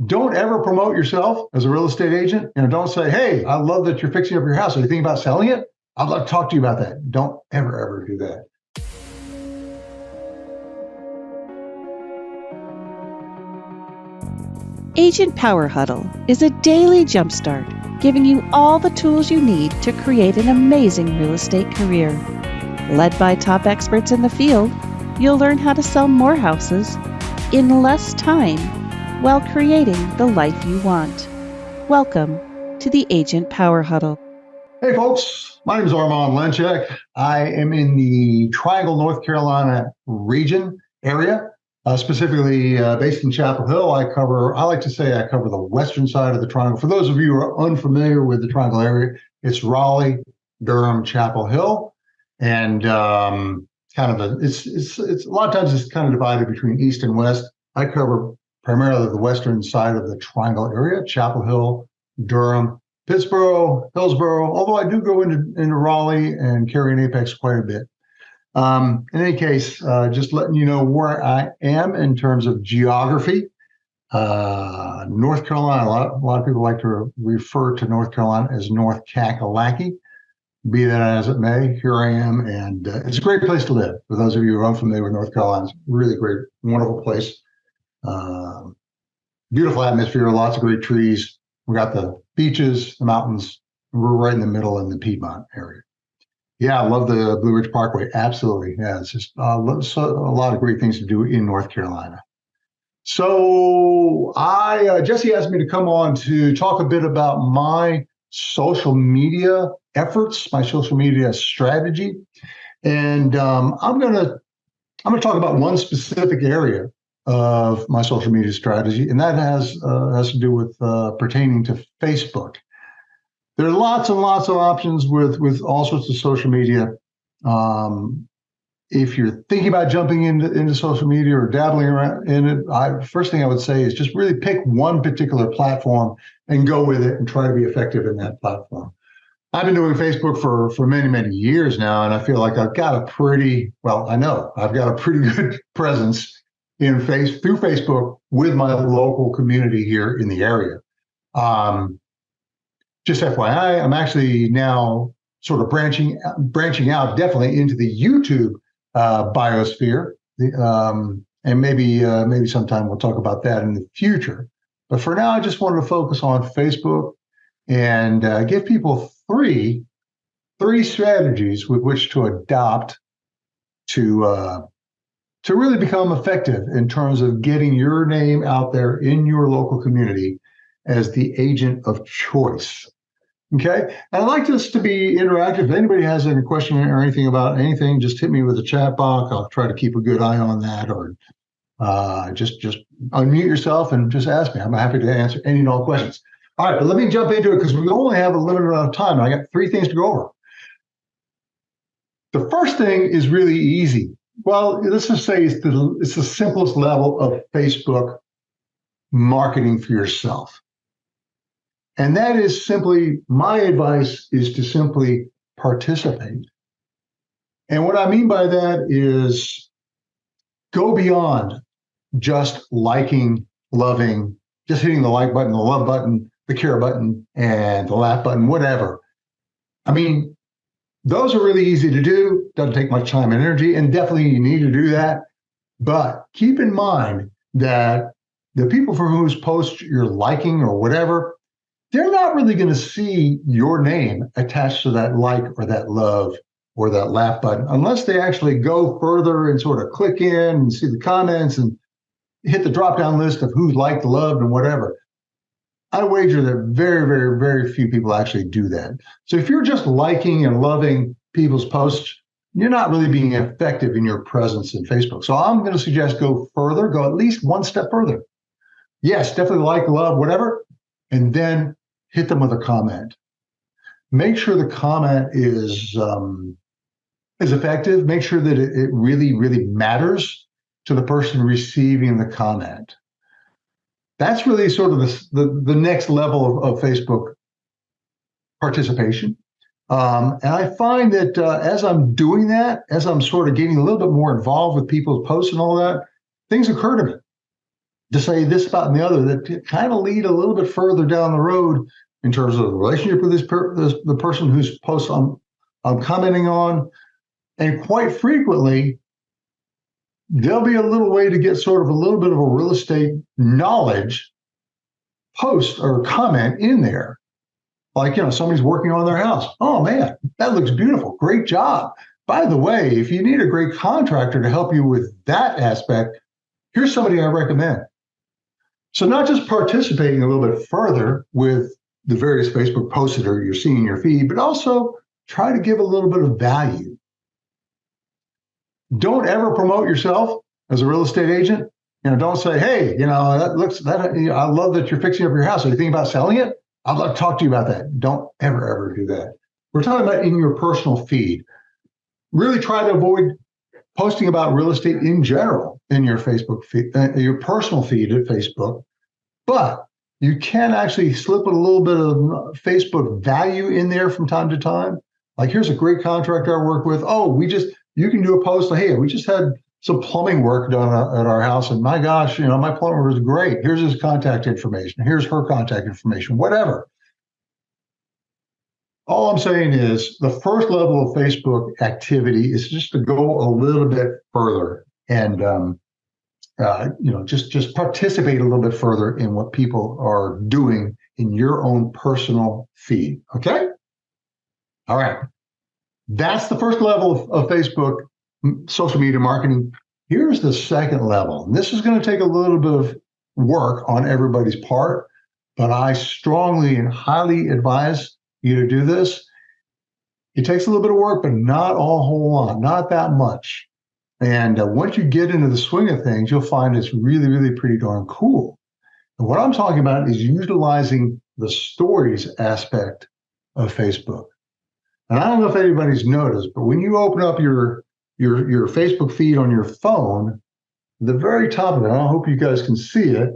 Don't ever promote yourself as a real estate agent. Don't say, hey, I love that you're fixing up your house. Are you thinking about selling it? I'd love to talk to you about that. Don't ever do that. Agent Power Huddle is a daily jumpstart, giving you all the tools you need to create an amazing real estate career. Led by top experts in the field, you'll learn how to sell more houses in less time while creating the life you want. Welcome to the Agent Power Huddle. Hey folks, my name is Armand Lenchek. I am in the Triangle, North Carolina region area. Specifically based in Chapel Hill. I like to say I cover the western side of the Triangle. For those of you who are unfamiliar with the Triangle area, it's Raleigh, Durham, Chapel Hill, and it's a lot of times it's kind of divided between east and west. I cover primarily the western side of the Triangle area: Chapel Hill, Durham, Pittsboro, Hillsboro. Although I do go into Raleigh and cary and Apex quite a bit. In any case, just letting you know where I am in terms of geography. North Carolina, a lot of people like to refer to North Carolina as North Kakalaki. Be that as it may, here I am, and it's a great place to live. For those of you who are unfamiliar with North Carolina, it's a really great, wonderful place. Beautiful atmosphere, lots of great trees. We got the beaches, the mountains. We're right in the middle in the Piedmont area. Yeah, I love the Blue Ridge Parkway. Absolutely. Yeah, it's just a lot of great things to do in North Carolina. So Jesse asked me to come on to talk a bit about my social media efforts, my social media strategy. And I'm gonna talk about one specific area of my social media strategy, and that has to do with pertaining to Facebook. There are lots and lots of options with all sorts of social media. If you're thinking about jumping into social media or dabbling around in it, first thing I would say is just really pick one particular platform and go with it and try to be effective in that platform. I've been doing Facebook for many, many years now, and I feel like I've got a pretty good presence through Facebook with my local community here in the area. Just FYI, I'm actually now sort of branching out definitely into the YouTube biosphere, and maybe sometime we'll talk about that in the future. But for now, I just wanted to focus on Facebook and give people three strategies with which to adopt to really become effective in terms of getting your name out there in your local community as the agent of choice. Okay, and I'd like this to be interactive. If anybody has any question or anything about anything, just hit me with a chat box. I'll try to keep a good eye on that, or just unmute yourself and just ask me. I'm happy to answer any and all questions. All right, but let me jump into it because we only have a limited amount of time. And I got three things to go over. The first thing is really easy. Well, let's just say it's the simplest level of Facebook marketing for yourself. And that is simply, my advice is to simply participate. And what I mean by that is go beyond just liking, loving, just hitting the like button, the love button, the care button, and the laugh button, whatever. I mean, those are really easy to do. Doesn't take much time and energy, and definitely you need to do that. But keep in mind that the people for whose post you're liking or whatever, they're not really going to see your name attached to that like or that love or that laugh button unless they actually go further and sort of click in and see the comments and hit the drop-down list of who's liked, loved, and whatever. I wager that very, very, very few people actually do that. So if you're just liking and loving people's posts, you're not really being effective in your presence in Facebook. So I'm going to suggest go further, go at least one step further. Yes, definitely like, love, whatever, and then hit them with a comment. Make sure the comment is effective. Make sure that it really, really matters to the person receiving the comment. That's really sort of the next level of Facebook participation. And I find that as I'm doing that, as I'm sort of getting a little bit more involved with people's posts and all that, things occur to me. to say this, about, and the other that kind of lead a little bit further down the road in terms of the relationship with the person whose post I'm commenting on. And quite frequently, there'll be a little way to get sort of a little bit of a real estate knowledge post or comment in there. Like, somebody's working on their house. Oh man, that looks beautiful. Great job. By the way, if you need a great contractor to help you with that aspect, here's somebody I recommend. So not just participating a little bit further with the various Facebook posts that you're seeing in your feed, but also try to give a little bit of value. Don't ever promote yourself as a real estate agent. Don't say, hey, I love that you're fixing up your house. Are you thinking about selling it? I'd love to talk to you about that. Don't ever do that. We're talking about in your personal feed. Really try to avoid posting about real estate in general in your Facebook feed, your personal feed at Facebook. But you can actually slip a little bit of Facebook value in there from time to time. Like, here's a great contractor I work with. Oh, you can do a post like, hey, we just had some plumbing work done at our house, and my gosh, my plumber was great. Here's his contact information. Here's her contact information, whatever. All I'm saying is the first level of Facebook activity is just to go a little bit further and, just participate a little bit further in what people are doing in your own personal feed. Okay? All right. That's the first level of Facebook social media marketing. Here's the second level. And this is going to take a little bit of work on everybody's part, but I strongly and highly advise you to do this. It takes a little bit of work, but not a whole lot, not that much. And once you get into the swing of things, you'll find it's really, really pretty darn cool. And what I'm talking about is utilizing the stories aspect of Facebook. And I don't know if anybody's noticed, but when you open up your Facebook feed on your phone, the very top of it, I hope you guys can see it,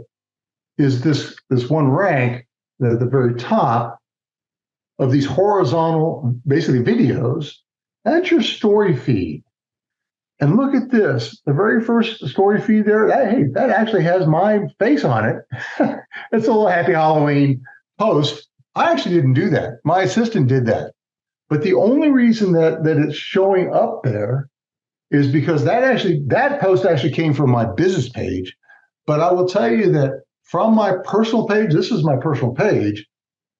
is this one rank at the very top of these horizontal, basically videos. That's your story feed. And look at this, the very first story feed there, that actually has my face on it. It's a little happy Halloween post. I actually didn't do that. My assistant did that. But the only reason that it's showing up there is because that post actually came from my business page. But I will tell you that from my personal page, this is my personal page,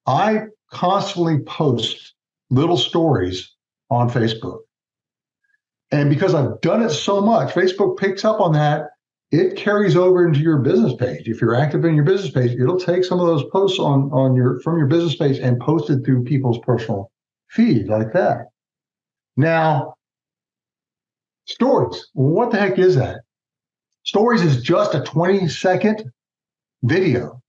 I constantly post little stories on Facebook. And because I've done it so much, Facebook picks up on that. It carries over into your business page. If you're active in your business page, it'll take some of those posts from your business page and post it through people's personal feed like that. Now, stories. What the heck is that? Stories is just a 20-second video.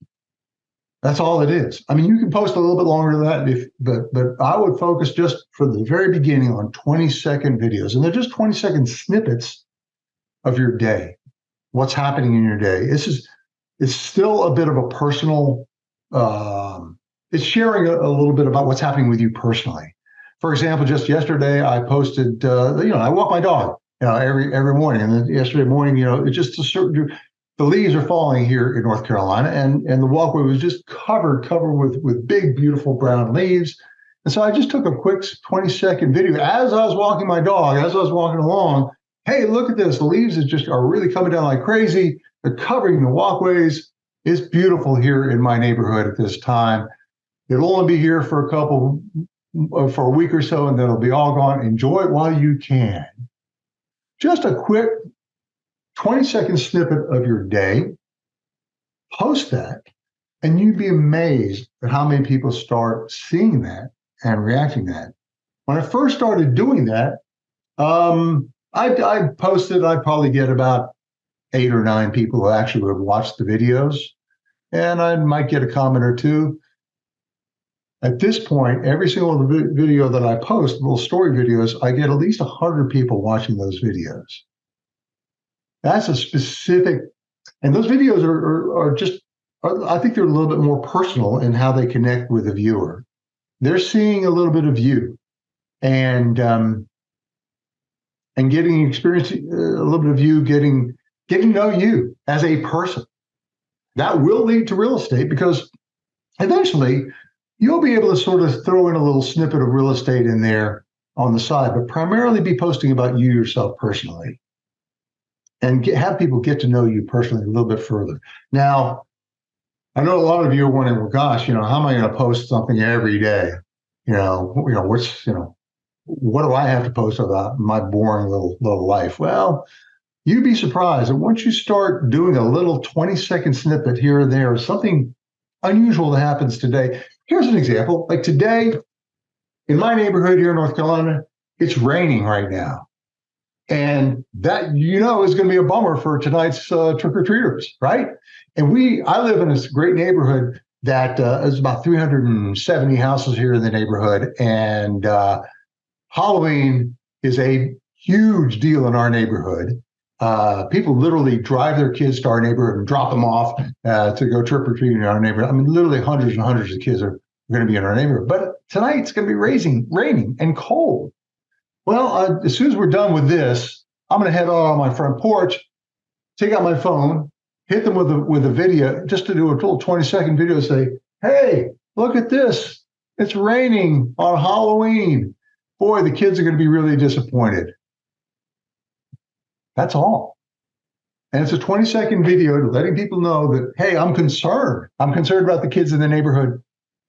That's all it is. I mean, you can post a little bit longer than that, but I would focus just for the very beginning on 20-second videos. And they're just 20-second snippets of your day, what's happening in your day. It's still a bit of a personal, it's sharing a little bit about what's happening with you personally. For example, just yesterday, I posted, I walk my dog every morning. And then yesterday morning, it's just a certain, the leaves are falling here in North Carolina, and the walkway was just covered with big, beautiful brown leaves. And so I just took a quick 20-second video as I was walking my dog, as I was walking along. Hey, look at this. The leaves are really coming down like crazy. They're covering the walkways. It's beautiful here in my neighborhood at this time. It'll only be here for a week or so, and then it'll be all gone. Enjoy it while you can. Just a quick 20-second snippet of your day, post that, and you'd be amazed at how many people start seeing that and reacting to that. When I first started doing that, I posted, I'd probably get about 8 or 9 people who actually would watch the videos, and I might get a comment or two. At this point, every single video that I post, little story videos, I get at least 100 people watching those videos. That's a specific, and those videos are just, I think they're a little bit more personal in how they connect with the viewer. They're seeing a little bit of you and getting experience, a little bit of you, getting to know you as a person. That will lead to real estate because eventually you'll be able to sort of throw in a little snippet of real estate in there on the side, but primarily be posting about you yourself personally and have people get to know you personally a little bit further. Now, I know a lot of you are wondering, well, gosh, how am I going to post something every day? What do I have to post about my boring little life? Well, you'd be surprised that once you start doing a little 20-second snippet here or there, something unusual that happens today. Here's an example. Like today, in my neighborhood here in North Carolina, it's raining right now. And that, is going to be a bummer for tonight's trick-or-treaters, right? And I live in this great neighborhood that is about 370 houses here in the neighborhood. And Halloween is a huge deal in our neighborhood. People literally drive their kids to our neighborhood and drop them off to go trick-or-treating in our neighborhood. I mean, literally hundreds and hundreds of kids are going to be in our neighborhood. But tonight it's going to be raining and cold. Well, as soon as we're done with this, I'm going to head out on my front porch, take out my phone, hit them with a video, just to do a little 20-second video and say, hey, look at this. It's raining on Halloween. Boy, the kids are going to be really disappointed. That's all. And it's a 20-second video letting people know that, hey, I'm concerned. I'm concerned about the kids in the neighborhood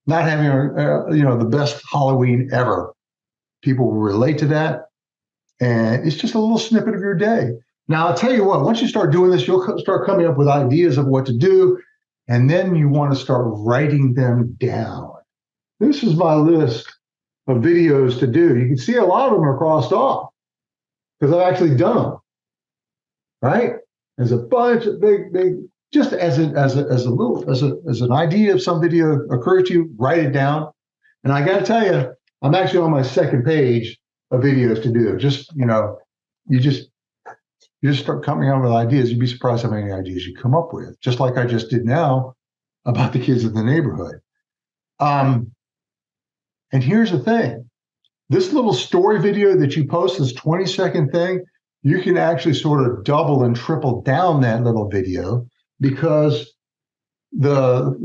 not having the best Halloween ever. People will relate to that. And it's just a little snippet of your day. Now, I'll tell you what, once you start doing this, you'll start coming up with ideas of what to do. And then you want to start writing them down. This is my list of videos to do. You can see a lot of them are crossed off because I've actually done them. Right? There's a bunch of big, just as an idea of some video occurs to you, write it down. And I got to tell you, I'm actually on my second page of videos to do. You just start coming up with ideas. You'd be surprised how many ideas you come up with, just like I just did now about the kids in the neighborhood. And here's the thing. This little story video that you post, this 20-second thing, you can actually sort of double and triple down that little video because the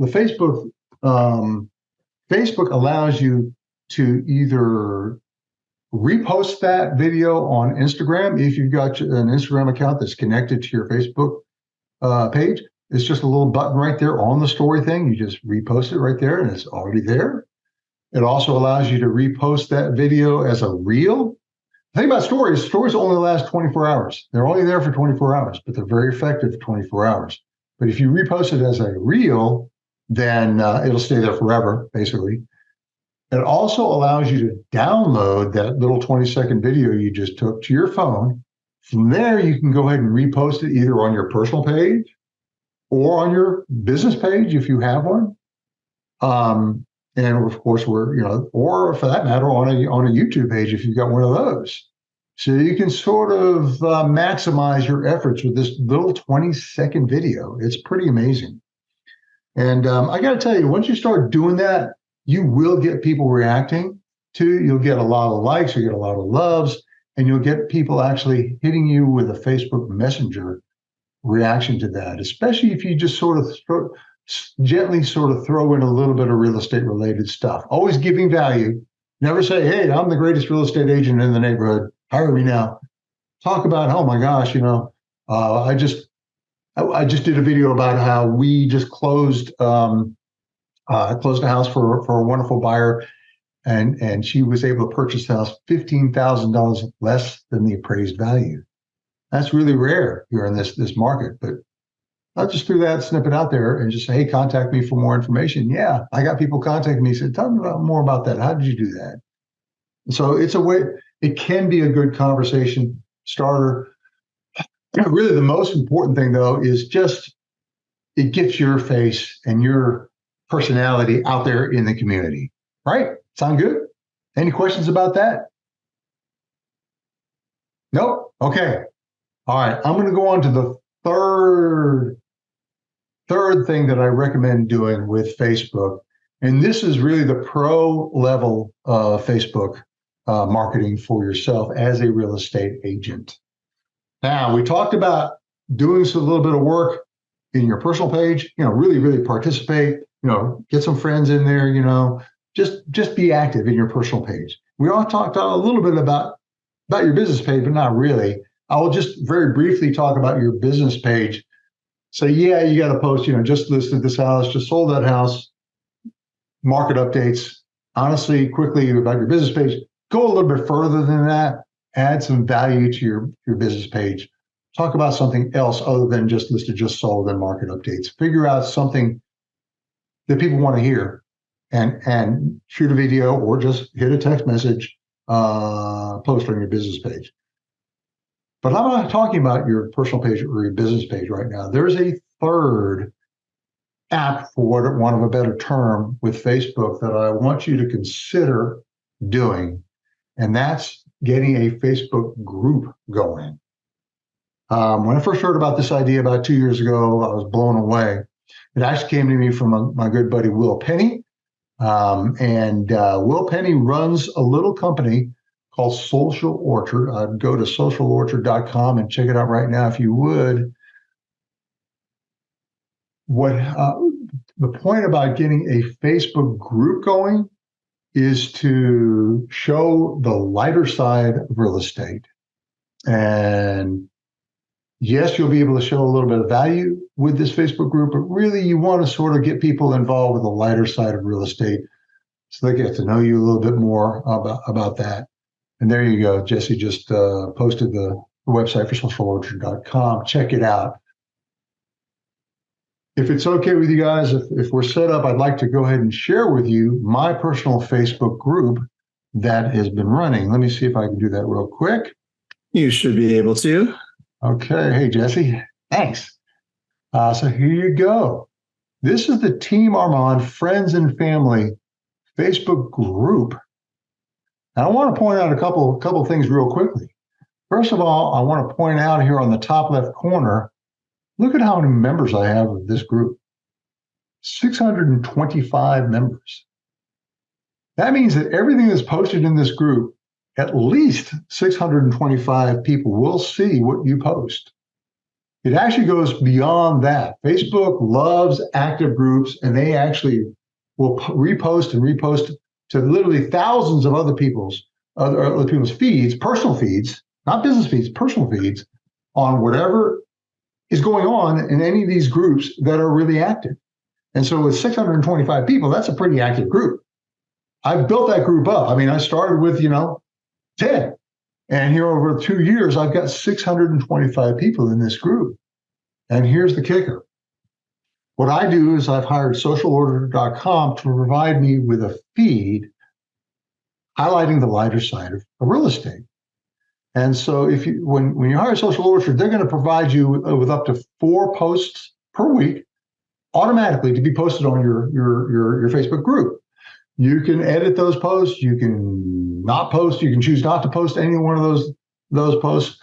Facebook allows you to either repost that video on Instagram if you've got an Instagram account that's connected to your Facebook page. It's just a little button right there on the story thing. You just repost it right there and it's already there. It also allows you to repost that video as a reel. The thing about stories only last 24 hours. They're only there for 24 hours, but they're very effective for 24 hours. But if you repost it as a reel, then it'll stay there forever, basically. It also allows you to download that little 20-second video you just took to your phone. From there, you can go ahead and repost it either on your personal page or on your business page if you have one. And of course, or for that matter, on a YouTube page if you've got one of those. So you can sort of maximize your efforts with this little 20-second video. It's pretty amazing. And I got to tell you, once you start doing that, you will get people reacting to. You'll get a lot of likes, you'll get a lot of loves, and you'll get people actually hitting you with a Facebook Messenger reaction to that, especially if you just sort of gently throw in a little bit of real estate related stuff. Always giving value. Never say, hey, I'm the greatest real estate agent in the neighborhood. Hire me now. Talk about, oh my gosh, I just did a video about how we just closed a house for a wonderful buyer, and she was able to purchase the house $15,000 less than the appraised value. That's really rare here in this market, but I just threw that snippet out there and just say, hey, contact me for more information. Yeah, I got people contacting me, said, tell me more about that. How did you do that? So it's a way, it can be a good conversation starter. Really, the most important thing, though, is just it gets your face and your personality out there in the community. Right? Sound good? Any questions about that? Nope? Okay. All right. I'm going to go on to the third thing that I recommend doing with Facebook. And this is really the pro level of Facebook marketing for yourself as a real estate agent. Now, we talked about doing a little bit of work in your personal page, really, really participate, get some friends in there, just be active in your personal page. We all talked a little bit about your business page, but not really. I will just very briefly talk about your business page. So yeah, you got to post, just listed this house, just sold that house, market updates, honestly, quickly about your business page. Go a little bit further than that, add some value to your business page. Talk about something else other than just listed, just sold, and market updates. Figure out something that people want to hear and shoot a video or just hit a text message, post on your business page. But I'm not talking about your personal page or your business page right now. There's a third app, for want of a better term, with Facebook that I want you to consider doing, and that's getting a Facebook group going. When I first heard about this idea about 2 years ago, I was blown away. It actually came to me from my good buddy, Will Penny. And Will Penny runs a little company called Social Orchard. I'd go to socialorchard.com and check it out right now if you would. What the point about getting a Facebook group going is to show the lighter side of real estate. And yes, you'll be able to show a little bit of value with this Facebook group, but really you want to sort of get people involved with the lighter side of real estate so they get to know you a little bit more about that. And there you go. Jesse just posted the website for socialorchard.com. Check it out. If it's okay with you guys, if we're set up, I'd like to go ahead and share with you my personal Facebook group that has been running. Let me see if I can do that real quick. You should be able to. Okay. Hey, Jesse. Thanks. So here you go. This is the Team Armand Friends and Family Facebook group. And I want to point out a couple things real quickly. First of all, I want to point out here on the top left corner, look at how many members I have of this group. 625 members. That means that everything that's posted in this group, at least 625 people will see what you post. It actually goes beyond that. Facebook loves active groups, and they actually will repost and repost to literally thousands of other people's feeds, personal feeds, not business feeds, personal feeds, on whatever is going on in any of these groups that are really active. And so with 625 people, that's a pretty active group. I've built that group up. I mean, I started with, 10. And here over 2 years, I've got 625 people in this group. And here's the kicker. What I do is I've hired socialorchard.com to provide me with a feed highlighting the lighter side of real estate. And so if you when you hire Social Orchard, they're going to provide you with up to 4 posts per week automatically to be posted on your Facebook group. You can edit those posts. You can not post. You can choose not to post any one of those posts.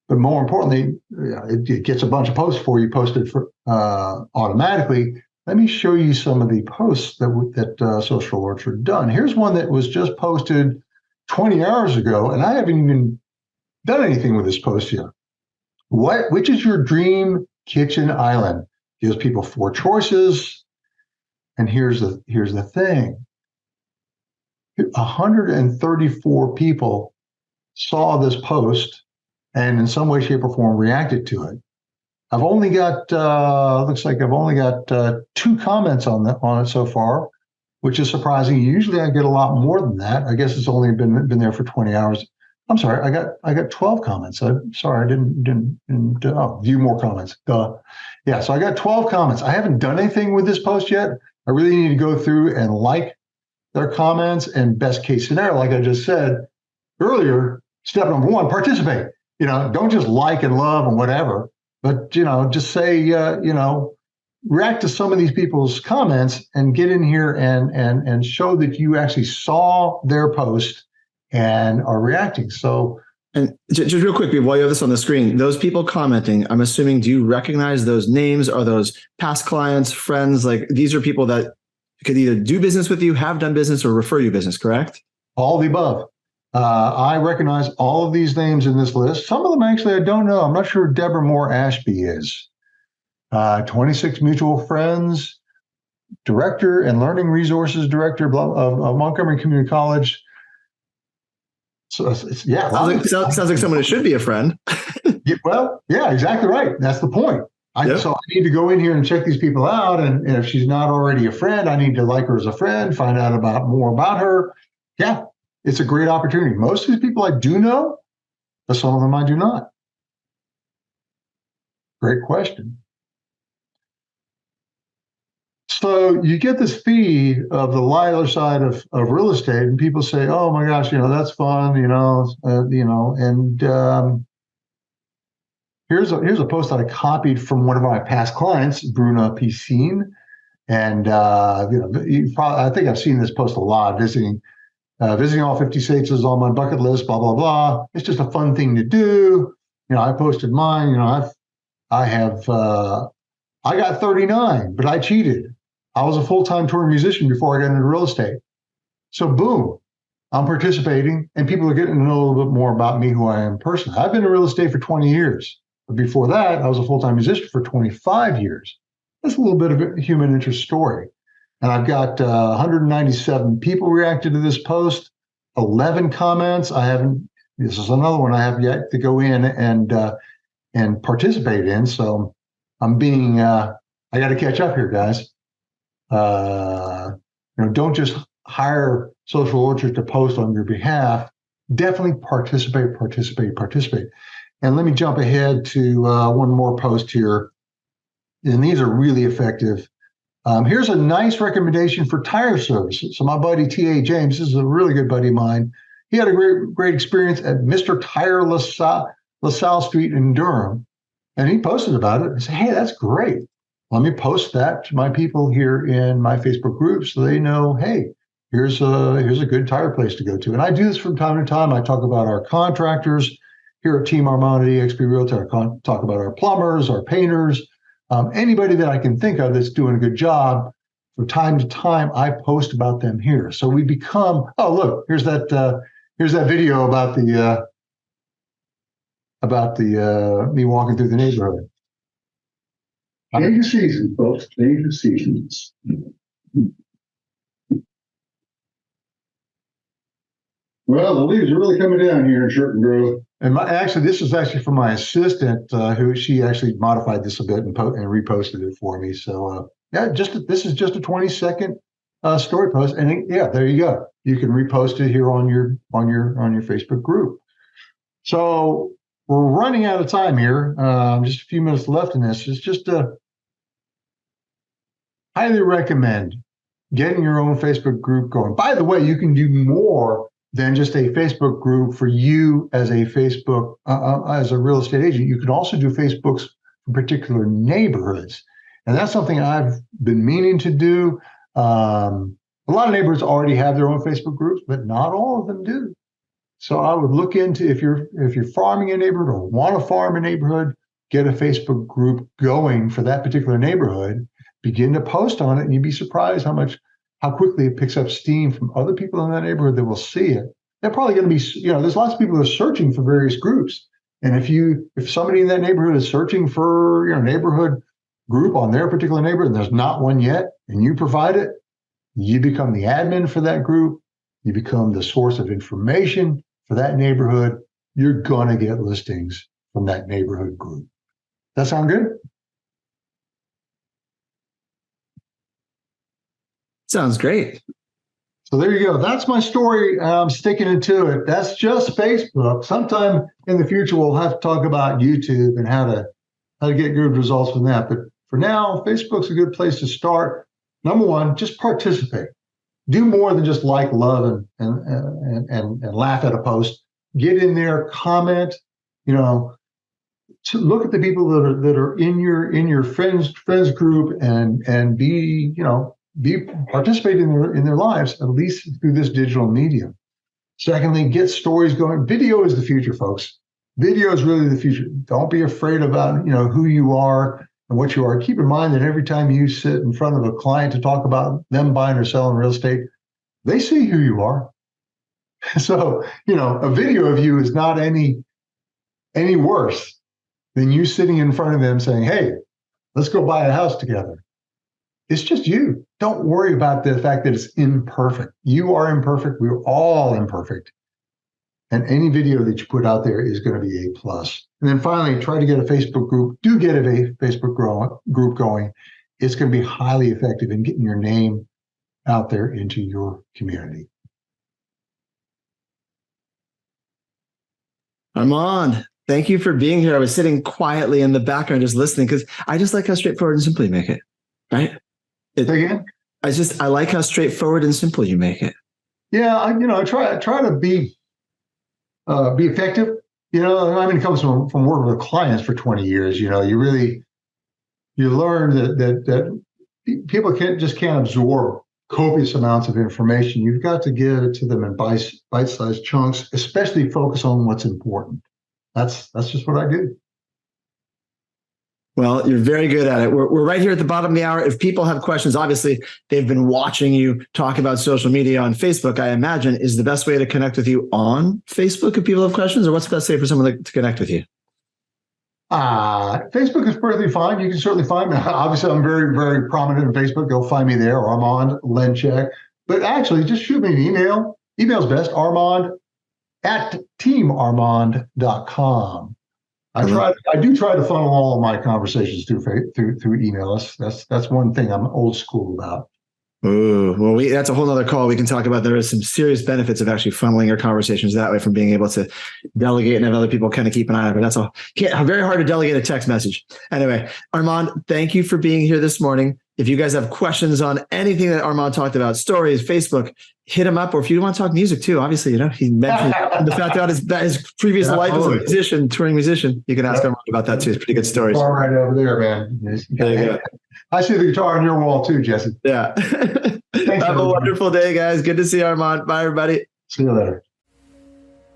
But more importantly, it gets a bunch of posts for you posted for automatically. Let me show you some of the posts that Social Orchard done. Here's one that was just posted 20 hours ago, and I haven't even done anything with this post yet. Which is your dream kitchen island? Gives people 4 choices. And here's the thing. 134 people saw this post and in some way, shape, or form reacted to it. I've only got, looks like I've only got 2 comments on it so far, which is surprising. Usually I get a lot more than that. I guess it's only been there for 20 hours. I'm sorry, I got 12 comments. I'm sorry, I didn't view more comments. Yeah, so I got 12 comments. I haven't done anything with this post yet. I really need to go through and like their comments, and best case scenario, like I just said earlier, step number 1, participate. Don't just like and love and whatever, but, just say, react to some of these people's comments and get in here and show that you actually saw their post and are reacting. So, and just real quick, while you have this on the screen, those people commenting, I'm assuming, do you recognize those names? Are those past clients, friends? Like, these are people that could either do business with you, have done business, or refer you business, correct? All the above. I recognize all of these names in this list. Some of them actually I don't know. I'm not sure who Deborah Moore Ashby is. 26 mutual friends, director and learning resources director of Montgomery Community College. So yeah, sounds like someone who should be a friend. Well, yeah, exactly right. That's the point. So I need to go in here and check these people out, and if she's not already a friend, I need to like her as a friend, find out more about her. Yeah, it's a great opportunity. Most of these people I do know, but some of them I do not. Great question. So you get this feed of the lighter side of real estate, and people say, "Oh my gosh, that's fun," and here's a post that I copied from one of my past clients, Bruna Piscine, and I think I've seen this post a lot. Visiting all 50 states is on my bucket list. Blah blah blah. It's just a fun thing to do. I posted mine. I got 39, but I cheated. I was a full-time touring musician before I got into real estate. So boom, I'm participating, and people are getting to know a little bit more about me, who I am personally. I've been in real estate for 20 years. But before that, I was a full-time musician for 25 years. That's a little bit of a human interest story. And I've got 197 people reacted to this post, 11 comments. This is another one I have yet to go in and participate in. So I'm I got to catch up here, guys. Don't just hire Social Orchard to post on your behalf. Definitely participate. And let me jump ahead to one more post here. And these are really effective. Here's a nice recommendation for tire services. So my buddy T.A. James, this is a really good buddy of mine. He had a great experience at Mr. Tire LaSalle Street in Durham. And he posted about it and said, "Hey, that's great. Let me post that to my people here in my Facebook group so they know, hey, here's a good tire place to go to." And I do this from time to time. I talk about our contractors here at Team Armand at eXp Realtor. I talk about our plumbers, our painters, anybody that I can think of that's doing a good job. From time to time, I post about them here. So we become, oh, look, here's that video about me walking through the neighborhood. Change of seasons, folks. Change of seasons. Well, the leaves are really coming down here in Shirton Grove. And this is actually from my assistant, who she actually modified this a bit and reposted it for me. So this is just a 20-second story post, and there you go. You can repost it here on your Facebook group. So we're running out of time here. Just a few minutes left in this. It's just highly recommend getting your own Facebook group going. By the way, you can do more than just a Facebook group for you as a Facebook, as a real estate agent. You can also do Facebooks for particular neighborhoods. And that's something I've been meaning to do. A lot of neighborhoods already have their own Facebook groups, but not all of them do. So I would look into, if you're farming a neighborhood or want to farm a neighborhood, get a Facebook group going for that particular neighborhood, begin to post on it, and you'd be surprised how quickly it picks up steam from other people in that neighborhood that will see it. They're probably going to be, there's lots of people who are searching for various groups. And if somebody in that neighborhood is searching for a neighborhood group on their particular neighborhood, and there's not one yet, and you provide it, you become the admin for that group. You become the source of information for that neighborhood. You're going to get listings from that neighborhood group. That sound good? Sounds great. So there you go. That's my story. I'm sticking to it. That's just Facebook. Sometime in the future, we'll have to talk about YouTube and how to get good results from that. But for now, Facebook's a good place to start. Number one, just participate. Do more than just like, love, and laugh at a post. Get in there, comment. To look at the people that are in your friends group and be participating in their lives, at least through this digital medium. Secondly, get stories going. Video is the future, folks. Video is really the future. Don't be afraid about who you are and what you are. Keep in mind that every time you sit in front of a client to talk about them buying or selling real estate, they see who you are. So, a video of you is not any worse than you sitting in front of them saying, "Hey, Let's go buy a house together. It's just you. Don't worry about the fact that it's imperfect. You are imperfect. We're all imperfect. And any video that you put out there is going to be A+. And then finally, try to get a Facebook group. Do get a Facebook group going. It's going to be highly effective in getting your name out there into your community. Armand, thank you for being here. I was sitting quietly in the background just listening because I just like how straightforward and simple you make it, right? Say again? I like how straightforward and simple you make it. Yeah, I try to be effective. It comes from working with clients for 20 years. You learn that people can't absorb copious amounts of information. You've got to get it to them in bite-sized chunks, especially focus on what's important. That's just what I do. Well, you're very good at it. We're right here at the bottom of the hour. If people have questions, obviously they've been watching you talk about social media on Facebook, I imagine. Is the best way to connect with you on Facebook if people have questions, or what's the best way for someone to connect with you? Facebook is perfectly fine. You can certainly find me. Obviously, I'm very, very prominent on Facebook. Go find me there, Armand Lenchek. But actually, just shoot me an email. Email's best, armand@teamarmand.com. I do try to funnel all of my conversations through email. That's one thing I'm old school about. Ooh, well, that's a whole other call we can talk about. There is some serious benefits of actually funneling your conversations that way, from being able to delegate and have other people kind of keep an eye on it. But that's all. Very hard to delegate a text message. Anyway, Armand, thank you for being here this morning. If you guys have questions on anything that Armand talked about, stories, Facebook, hit him up. Or if you want to talk music too, obviously, he mentioned the fact about his previous life as a musician, touring musician. You can ask Armand about that too. It's pretty good stories. All right over there, man. There you go. I see the guitar on your wall too, Jesse. Yeah. Have a wonderful day, guys. Good to see you, Armand. Bye, everybody. See you later.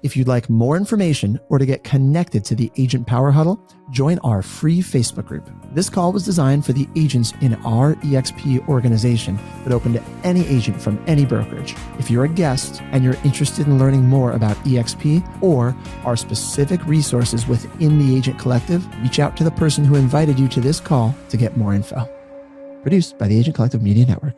If you'd like more information or to get connected to the Agent Power Huddle, join our free Facebook group. This call was designed for the agents in our EXP organization, but open to any agent from any brokerage. If you're a guest and you're interested in learning more about EXP or our specific resources within the Agent Collective, reach out to the person who invited you to this call to get more info. Produced by the Agent Collective Media Network.